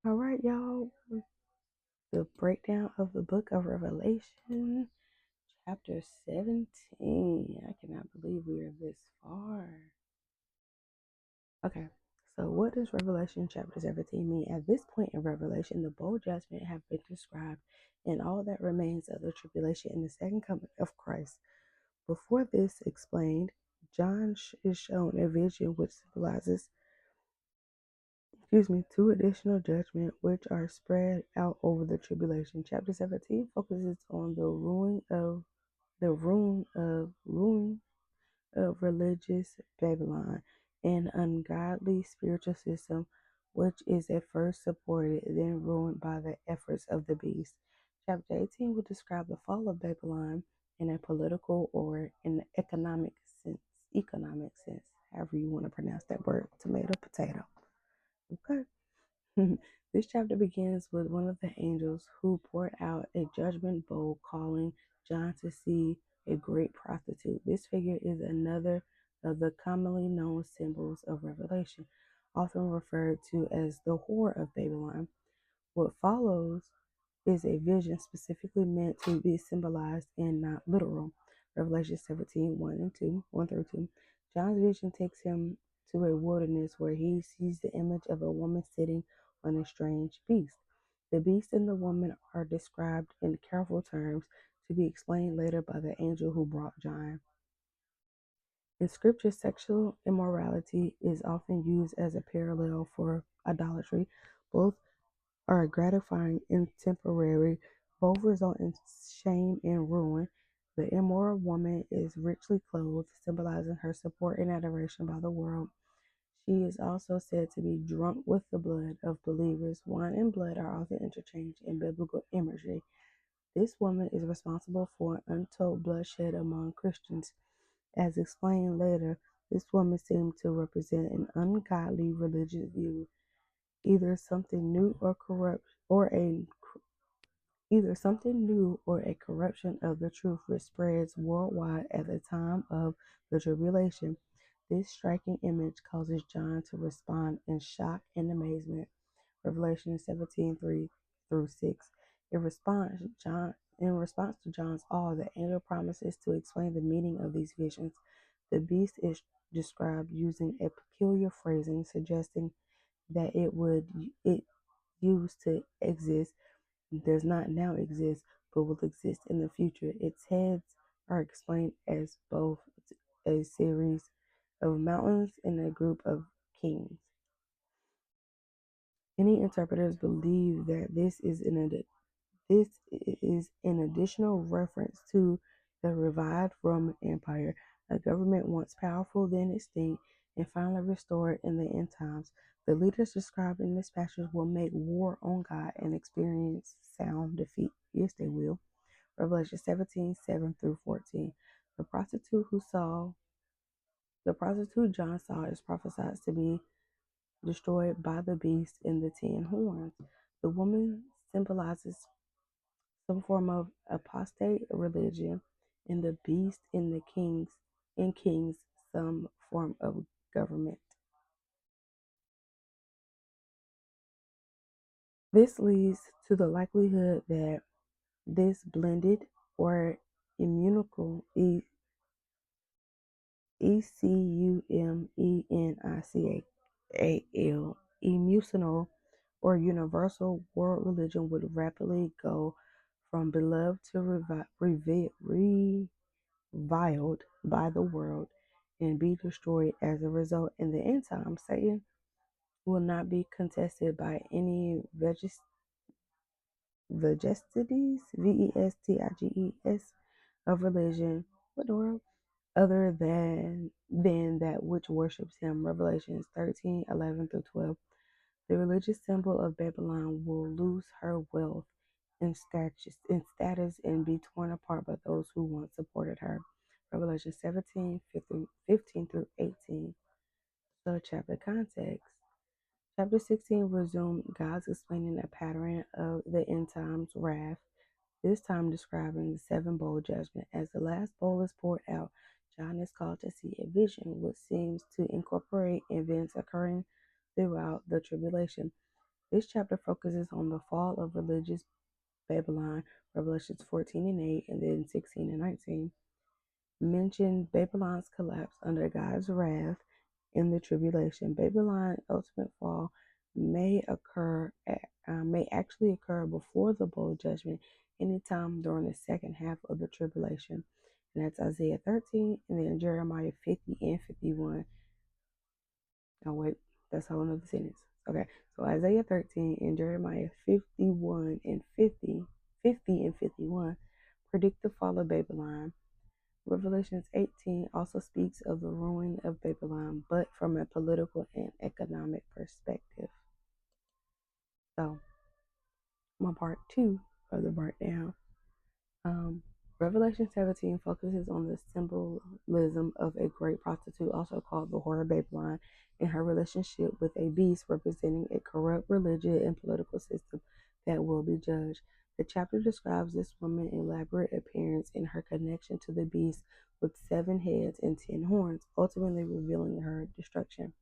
All right, y'all. The breakdown of the book of Revelation, chapter 17. I cannot believe we are this far. Okay, so what does Revelation chapter 17 mean? At this point in Revelation, the bowl judgment have been described and all that remains of the tribulation in the second coming of Christ. Before this explained, John is shown a vision which symbolizes two additional judgments which are spread out over the tribulation. Chapter 17 focuses on the ruin of religious Babylon, an ungodly spiritual system which is at first supported, then ruined by the efforts of the beast. Chapter 18 will describe the fall of Babylon in a political or an economic sense, however you want to pronounce that word, tomato, potato. Okay. This chapter begins with one of the angels who poured out a judgment bowl, calling John to see a great prostitute. This figure is another of the commonly known symbols of Revelation, often referred to as the whore of Babylon. What follows is a vision specifically meant to be symbolized and not literal. Revelation 17, 1 through 2. John's vision takes him to a wilderness where he sees the image of a woman sitting on a strange beast. The beast and the woman are described in careful terms to be explained later by the angel who brought John. In scripture, sexual immorality is often used as a parallel for idolatry. Both are gratifying and temporary. Both result in shame and ruin. The immoral woman is richly clothed, symbolizing her support and adoration by the world. She is also said to be drunk with the blood of believers. Wine and blood are often interchanged in biblical imagery. This woman is responsible for untold bloodshed among Christians. As explained later, this woman seemed to represent an ungodly religious view, either something new or corrupt, or a either something new or a corruption of the truth which spreads worldwide at the time of the tribulation. This striking image causes John to respond in shock and amazement. Revelation 17:3 through 6. In response to John's awe, the angel promises to explain the meaning of these visions. The beast is described using a peculiar phrasing, suggesting that it used to exist, does not now exist, but will exist in the future. Its heads are explained as both a series of mountains and a group of kings. Many interpreters believe that this is an additional reference to the revived Roman Empire, a government once powerful, then extinct, and finally restored in the end times. The leaders described in this passage will make war on God and experience sound defeat. Yes, they will. Revelation 17:7 through 14. The prostitute who saw the prostitute John saw is prophesied to be destroyed by the beast in the 10 horns. The woman symbolizes some form of apostate religion, and the beast in kings some form of government. This leads to the likelihood that this blended or immunical ecumenicalor universal world religion would rapidly go from beloved to reviled by the world and be destroyed as a result. In the end time, Satan will not be contested by any vestiges, vestiges of religion. What the world? Other than that which worships him. Revelations 13:11 through 12. The religious symbol of Babylon will lose her wealth and status and be torn apart by those who once supported her. Revelation 17, 15 through 18. So chapter context. Chapter 16 resumed God's explaining a pattern of the end times wrath, this time describing the seven bowl judgment. As the last bowl is poured out, John is called to see a vision which seems to incorporate events occurring throughout the tribulation. This chapter focuses on the fall of religious Babylon, Revelations 14 and 8, and then 16 and 19. Mention Babylon's collapse under God's wrath in the tribulation. Babylon's ultimate fall may actually occur before the bowl judgment, anytime during the second half of the tribulation. And that's Isaiah 13 and then Jeremiah 50 and 51. Oh, wait, that's a whole nother sentence. Okay, so Isaiah 13 and Jeremiah 51 and 50 and 51 predict the fall of Babylon. Revelations 18 also speaks of the ruin of Babylon, but from a political and economic perspective. So, my part two of the breakdown. Revelation 17 focuses on the symbolism of a great prostitute, also called the Whore of Babylon, and her relationship with a beast representing a corrupt religious and political system that will be judged. The chapter describes this woman's elaborate appearance and her connection to the beast with 7 heads and 10 horns, ultimately revealing her destruction.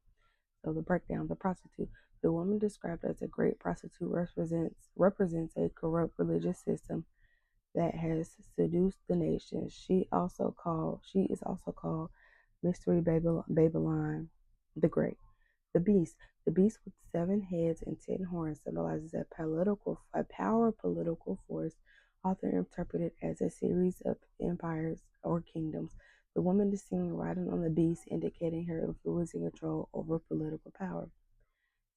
So the breakdown, the prostitute. The woman described as a great prostitute represents a corrupt religious system that has seduced the nations. She is also called Mystery Babylon the Great. The beast. The beast with 7 heads and 10 horns symbolizes a power political force, often interpreted as a series of empires or kingdoms. The woman is seen riding on the beast, indicating her influence and control over political power.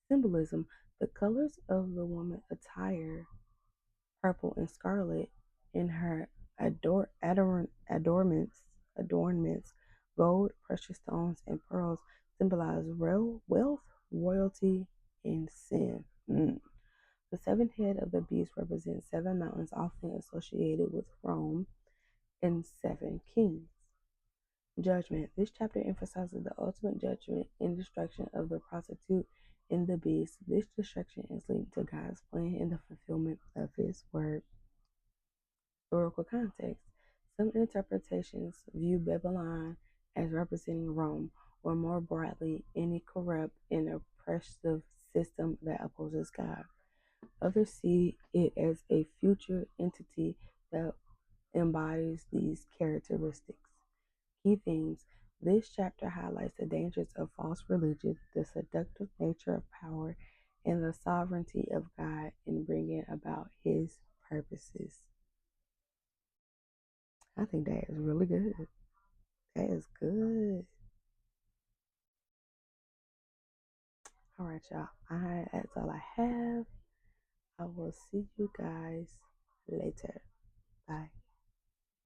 Symbolism. The colors of the woman's attire, purple and scarlet, in her adornments, gold, precious stones, and pearls symbolize wealth, royalty, and sin. The 7th head of the beast represents 7 mountains, often associated with Rome, and 7 kings. Judgment. This chapter emphasizes the ultimate judgment and destruction of the prostitute and the beast. This destruction is linked to God's plan and the fulfillment of His word. Historical context. Some interpretations view Babylon as representing Rome, or more broadly, any corrupt and oppressive system that opposes God. Others see it as a future entity that embodies these characteristics. Key themes. This chapter highlights the dangers of false religion, the seductive nature of power, and the sovereignty of God in bringing about His purposes. I think that is really good. That is good. All right, y'all. That's all I have. I will see you guys later. Bye.